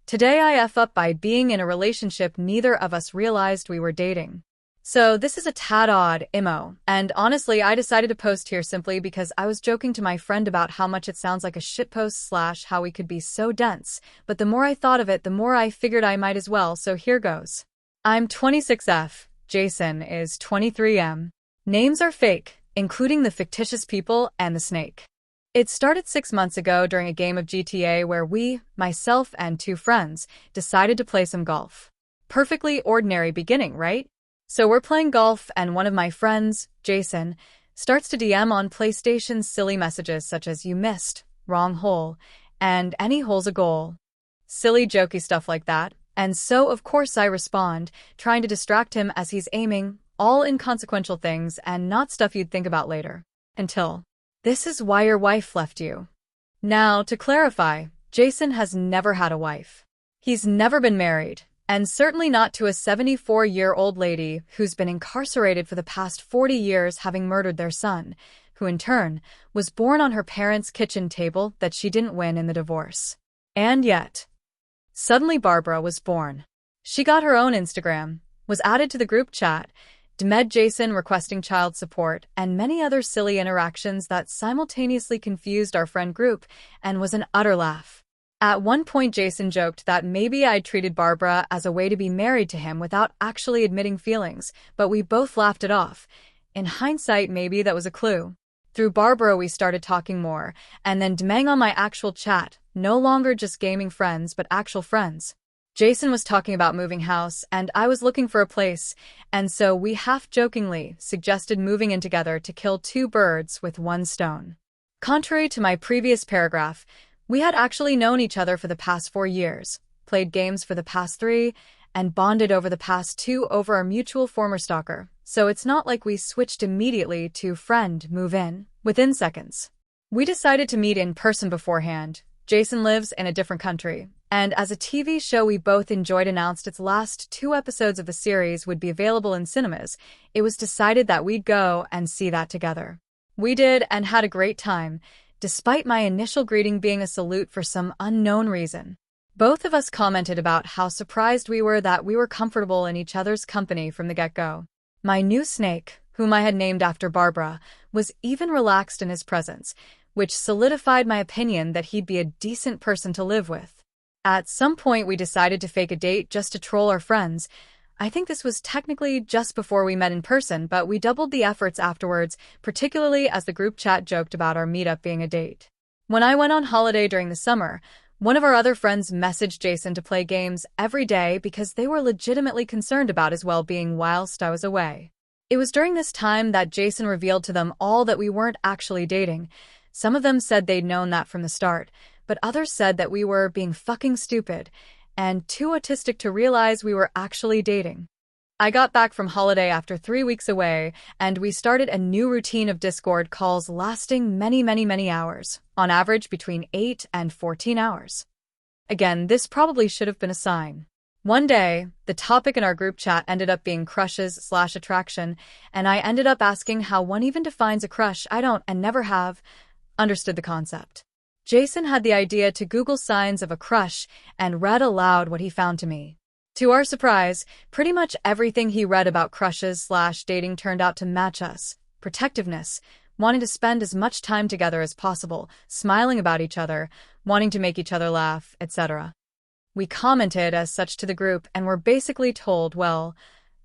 Today I F up by being in a relationship neither of us realized we were dating. So this is a tad odd, immo, and honestly I decided to post here simply because I was joking to my friend about how much it sounds like a shitpost / how we could be so dense, but the more I thought of it, the more I figured I might as well, so here goes. I'm 26F, Jason is 23M. Names are fake, including the fictitious people and the snake. It started 6 months ago during a game of GTA where we, myself and 2 friends, decided to play some golf. Perfectly ordinary beginning, right? So we're playing golf and one of my friends, Jason, starts to DM on PlayStation silly messages such as "you missed," "wrong hole," and "any hole's a goal." Silly jokey stuff like that, and so of course I respond, trying to distract him as he's aiming, all inconsequential things and not stuff you'd think about later. Until, "This is why your wife left you." Now, to clarify, Jason has never had a wife. He's never been married. And certainly not to a 74-year-old lady who's been incarcerated for the past 40 years having murdered their son, who in turn was born on her parents' kitchen table that she didn't win in the divorce. And yet, suddenly Barbara was born. She got her own Instagram, was added to the group chat, DM'd Jason requesting child support, and many other silly interactions that simultaneously confused our friend group and was an utter laugh. At one point, Jason joked that maybe I'd treated Barbara as a way to be married to him without actually admitting feelings, but we both laughed it off. In hindsight, maybe that was a clue. Through Barbara, we started talking more, and then DMing on my actual chat, no longer just gaming friends, but actual friends. Jason was talking about moving house, and I was looking for a place, and so we half-jokingly suggested moving in together to kill 2 birds with 1 stone. Contrary to my previous paragraph, we had actually known each other for the past 4 years, played games for the past 3, and bonded over the past 2 over our mutual former stalker, so it's not like we switched immediately to friend move in within seconds. We decided to meet in person beforehand. Jason lives in a different country, and as a TV show we both enjoyed announced its last 2 episodes of the series would be available in cinemas, it was decided that we'd go and see that together. We did and had a great time, despite my initial greeting being a salute for some unknown reason. Both of us commented about how surprised we were that we were comfortable in each other's company from the get-go. My new snake, whom I had named after Barbara, was even relaxed in his presence, which solidified my opinion that he'd be a decent person to live with. At some point we decided to fake a date just to troll our friends. I think this was technically just before we met in person, but we doubled the efforts afterwards, particularly as the group chat joked about our meetup being a date. When I went on holiday during the summer, one of our other friends messaged Jason to play games every day because they were legitimately concerned about his well-being whilst I was away. It was during this time that Jason revealed to them all that we weren't actually dating. Some of them said they'd known that from the start, but others said that we were being fucking stupid and too autistic to realize we were actually dating. I got back from holiday after 3 weeks away, and we started a new routine of Discord calls lasting many hours, on average between 8 and 14 hours. Again, this probably should have been a sign. One day, the topic in our group chat ended up being crushes/attraction, and I ended up asking how one even defines a crush. I don't, and never have, understood the concept. Jason had the idea to Google signs of a crush and read aloud what he found to me. To our surprise, pretty much everything he read about crushes/dating turned out to match us. Protectiveness, wanting to spend as much time together as possible, smiling about each other, wanting to make each other laugh, etc. We commented as such to the group and were basically told, well,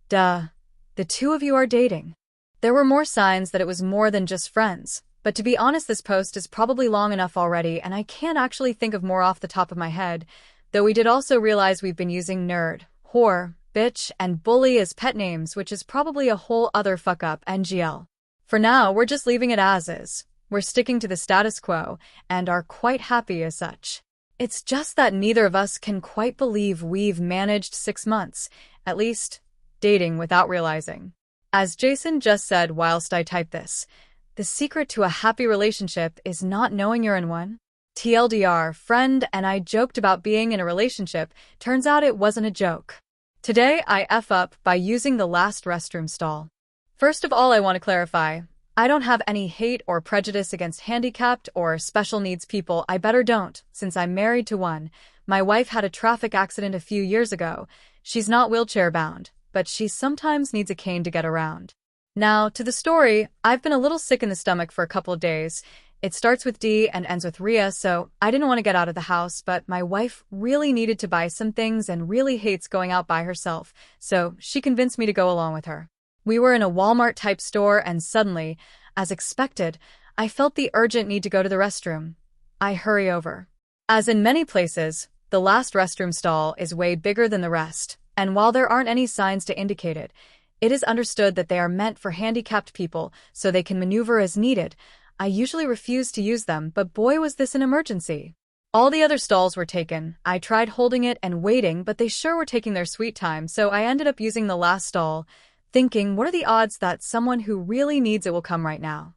duh, the 2 of you are dating. There were more signs that it was more than just friends. But to be honest, this post is probably long enough already, and I can't actually think of more off the top of my head, though we did also realize we've been using nerd, whore, bitch, and bully as pet names, which is probably a whole other fuck-up, NGL. For now, we're just leaving it as is. We're sticking to the status quo, and are quite happy as such. It's just that neither of us can quite believe we've managed 6 months, at least, dating without realizing. As Jason just said whilst I type this, the secret to a happy relationship is not knowing you're in one. TLDR, friend and I joked about being in a relationship. Turns out it wasn't a joke. Today I F up by using the last restroom stall. First of all, I want to clarify, I don't have any hate or prejudice against handicapped or special needs people. I better don't, since I'm married to one. My wife had a traffic accident a few years ago. She's not wheelchair-bound, but she sometimes needs a cane to get around. Now, to the story, I've been a little sick in the stomach for a couple of days. It starts with D and ends with Ria, so I didn't want to get out of the house, but my wife really needed to buy some things and really hates going out by herself, so she convinced me to go along with her. We were in a Walmart-type store, and suddenly, as expected, I felt the urgent need to go to the restroom. I hurry over. As in many places, the last restroom stall is way bigger than the rest, and while there aren't any signs to indicate it, it is understood that they are meant for handicapped people so they can maneuver as needed. I usually refuse to use them, but boy was this an emergency. All the other stalls were taken. I tried holding it and waiting, but they sure were taking their sweet time, so I ended up using the last stall, thinking, what are the odds that someone who really needs it will come right now?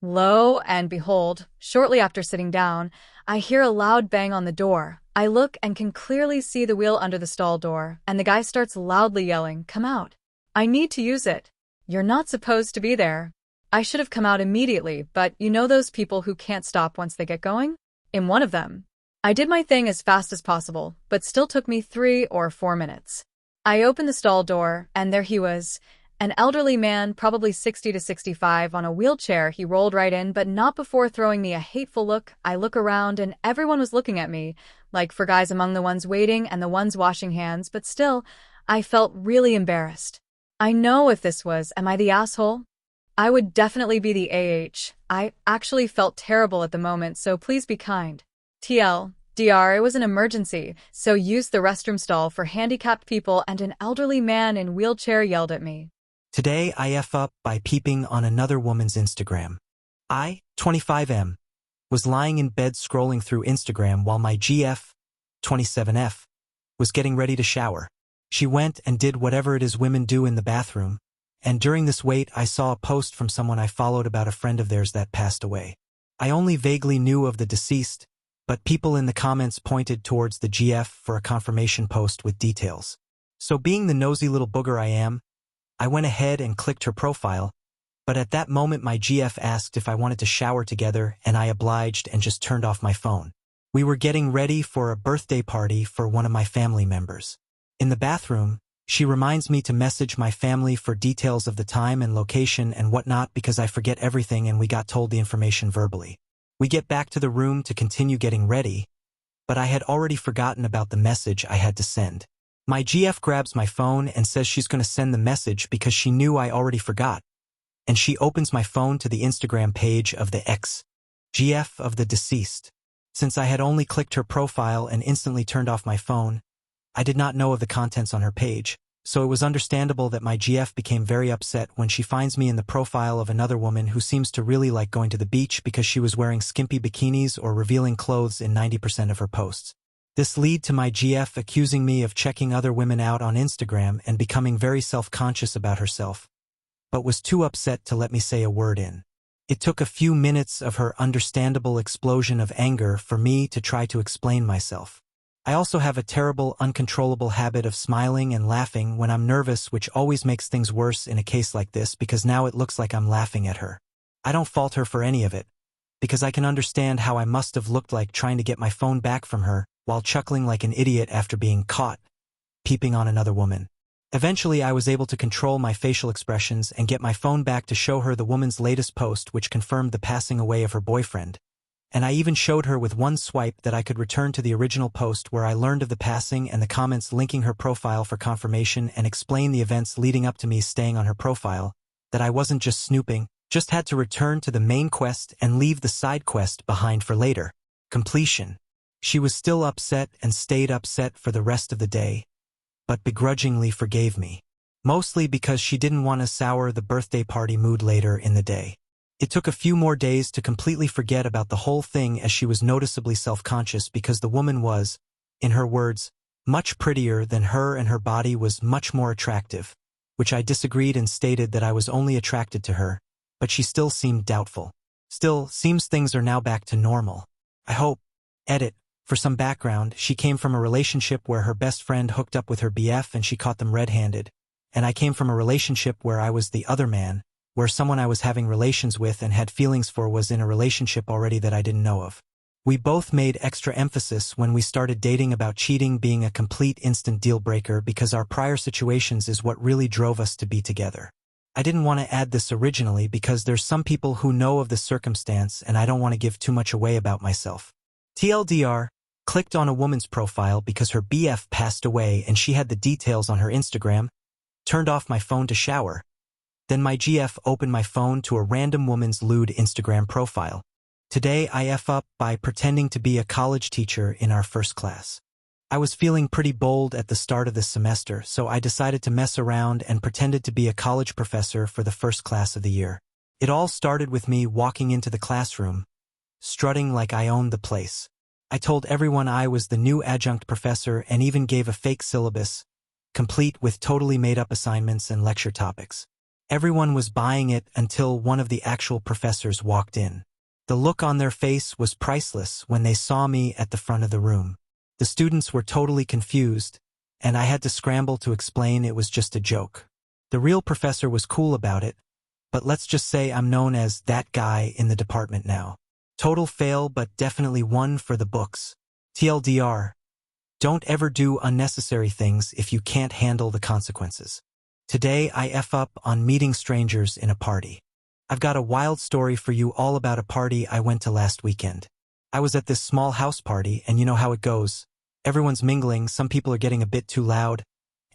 Lo and behold, shortly after sitting down, I hear a loud bang on the door. I look and can clearly see the wheel under the stall door, and the guy starts loudly yelling, "Come out. I need to use it. You're not supposed to be there." I should have come out immediately, but you know those people who can't stop once they get going? I'm one of them. I did my thing as fast as possible, but still took me 3 or 4 minutes. I opened the stall door, and there he was. An elderly man, probably 60 to 65, on a wheelchair. He rolled right in, but not before throwing me a hateful look. I look around, and everyone was looking at me, like for guys among the ones waiting and the ones washing hands, but still, I felt really embarrassed. I know if this was, am I the asshole? I would definitely be the AH. I actually felt terrible at the moment, so please be kind. TLDR, it was an emergency, so used the restroom stall for handicapped people, and an elderly man in wheelchair yelled at me. Today I F up by peeping on another woman's Instagram. I, 25M, was lying in bed scrolling through Instagram while my GF, 27F, was getting ready to shower. She went and did whatever it is women do in the bathroom, and during this wait I saw a post from someone I followed about a friend of theirs that passed away. I only vaguely knew of the deceased, but people in the comments pointed towards the GF for a confirmation post with details. So being the nosy little booger I am, I went ahead and clicked her profile, but at that moment my GF asked if I wanted to shower together, and I obliged and just turned off my phone. We were getting ready for a birthday party for one of my family members. In the bathroom, she reminds me to message my family for details of the time and location and whatnot because I forget everything and we got told the information verbally. We get back to the room to continue getting ready, but I had already forgotten about the message I had to send. My GF grabs my phone and says she's going to send the message because she knew I already forgot, and she opens my phone to the Instagram page of the ex-GF of the deceased. Since I had only clicked her profile and instantly turned off my phone, I did not know of the contents on her page, so it was understandable that my GF became very upset when she finds me in the profile of another woman who seems to really like going to the beach because she was wearing skimpy bikinis or revealing clothes in 90% of her posts. This led to my GF accusing me of checking other women out on Instagram and becoming very self-conscious about herself, but was too upset to let me say a word in. It took a few minutes of her understandable explosion of anger for me to try to explain myself. I also have a terrible, uncontrollable habit of smiling and laughing when I'm nervous, which always makes things worse in a case like this because now it looks like I'm laughing at her. I don't fault her for any of it, because I can understand how I must have looked like trying to get my phone back from her while chuckling like an idiot after being caught peeping on another woman. Eventually, I was able to control my facial expressions and get my phone back to show her the woman's latest post, which confirmed the passing away of her boyfriend. And I even showed her with one swipe that I could return to the original post where I learned of the passing and the comments linking her profile for confirmation and explain the events leading up to me staying on her profile, that I wasn't just snooping, just had to return to the main quest and leave the side quest behind for later completion. She was still upset and stayed upset for the rest of the day, but begrudgingly forgave me, mostly because she didn't want to sour the birthday party mood later in the day. It took a few more days to completely forget about the whole thing as she was noticeably self-conscious because the woman was, in her words, much prettier than her and her body was much more attractive, which I disagreed and stated that I was only attracted to her, but she still seemed doubtful. Still, seems things are now back to normal. I hope. Edit. For some background, she came from a relationship where her best friend hooked up with her BF and she caught them red-handed, and I came from a relationship where I was the other man, where someone I was having relations with and had feelings for was in a relationship already that I didn't know of. We both made extra emphasis when we started dating about cheating being a complete instant deal breaker because our prior situations is what really drove us to be together. I didn't want to add this originally because there's some people who know of the circumstance and I don't want to give too much away about myself. TLDR, clicked on a woman's profile because her BF passed away and she had the details on her Instagram, turned off my phone to shower. Then my GF opened my phone to a random woman's lewd Instagram profile. Today I F up by pretending to be a college teacher in our first class. I was feeling pretty bold at the start of this semester, so I decided to mess around and pretended to be a college professor for the first class of the year. It all started with me walking into the classroom, strutting like I owned the place. I told everyone I was the new adjunct professor and even gave a fake syllabus, complete with totally made-up assignments and lecture topics. Everyone was buying it until one of the actual professors walked in. The look on their face was priceless when they saw me at the front of the room. The students were totally confused, and I had to scramble to explain it was just a joke. The real professor was cool about it, but let's just say I'm known as that guy in the department now. Total fail, but definitely one for the books. TLDR. Don't ever do unnecessary things if you can't handle the consequences. Today I F up on meeting strangers in a party. I've got a wild story for you all about a party I went to last weekend. I was at this small house party, and you know how it goes. Everyone's mingling, some people are getting a bit too loud,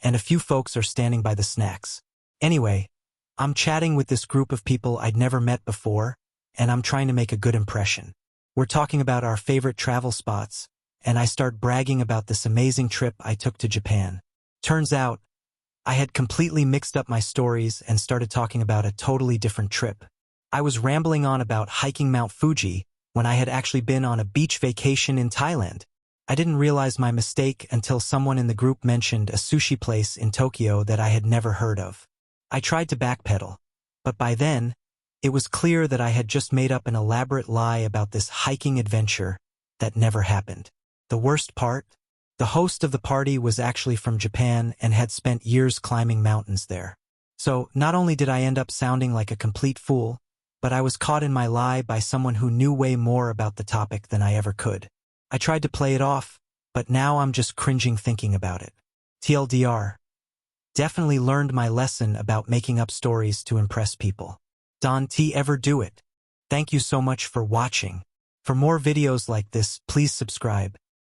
and a few folks are standing by the snacks. Anyway, I'm chatting with this group of people I'd never met before, and I'm trying to make a good impression. We're talking about our favorite travel spots, and I start bragging about this amazing trip I took to Japan. Turns out, I had completely mixed up my stories and started talking about a totally different trip. I was rambling on about hiking Mount Fuji when I had actually been on a beach vacation in Thailand. I didn't realize my mistake until someone in the group mentioned a sushi place in Tokyo that I had never heard of. I tried to backpedal, but by then, it was clear that I had just made up an elaborate lie about this hiking adventure that never happened. The worst part? The host of the party was actually from Japan and had spent years climbing mountains there. So, not only did I end up sounding like a complete fool, but I was caught in my lie by someone who knew way more about the topic than I ever could. I tried to play it off, but now I'm just cringing thinking about it. TLDR. Definitely learned my lesson about making up stories to impress people. Don't ever do it. Thank you so much for watching. For more videos like this, please subscribe.